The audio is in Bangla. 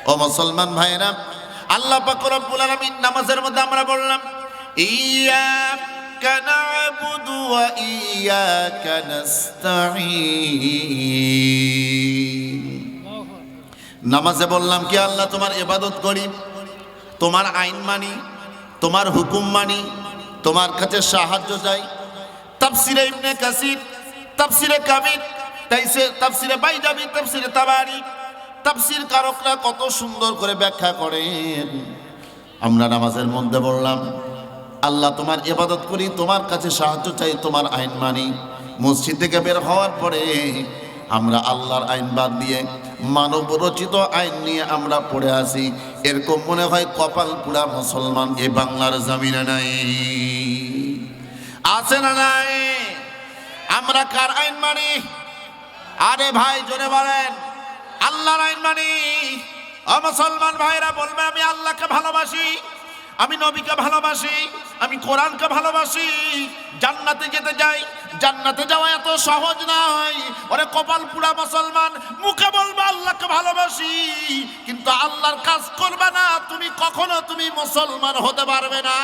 ও মুসলমান ভাইরা, আল্লাহ পাক রব্বুল আলামিন নামাজের মধ্যে আমরা বললাম ইয়্যাকা না'বুদু ওয়া ইয়্যাকা নাস্তাঈন। নামাজে বললাম কি আল্লাহ তোমার ইবাদত করি, তোমার আইন মানি, তোমার হুকুম মানি, তোমার কাছে সাহায্য চাই। তাফসিরে ইবনে কাসির, তাফসিরে কাবির, তাফসিরে বাইজাবি, তাফসিরে তাবারি, তাফসির কারকরা কত সুন্দর করে ব্যাখ্যা করেন। আমরা নামাজের মধ্যে বললাম আল্লাহ তোমার ইবাদত করি, তোমার কাছে সাহায্য চাই, তোমার আইন মানি। মসজিদ থেকে বের হওয়ার পরে আমরা আল্লাহর আইন বাদ দিয়ে মানব রচিত আইন নিয়ে আমরা পড়ে আসি। এরকম মনে হয় কপাল পুরা মুসলমান এই বাংলার জমিনে নাই। আছে না নাই? আমরা কার আইন মানি? আরে ভাই জোরে বলেন, আল্লাহর আইন মানি। ও মুসলমান ভাইরা বলবে আমি আল্লাহকে ভালোবাসি, আমি নবীকে ভালোবাসি, আমি কোরআনকে ভালোবাসি, জান্নাতে যেতে যাই। জান্নাতে যাওয়া এত সহজ নয়। ওরে কপাল পুরা মুসলমান, মুখে বলবা আল্লাহকে ভালোবাসি, কিন্তু আল্লাহর কাজ করবে না, তুমি কখনো তুমি মুসলমান হতে পারবে না।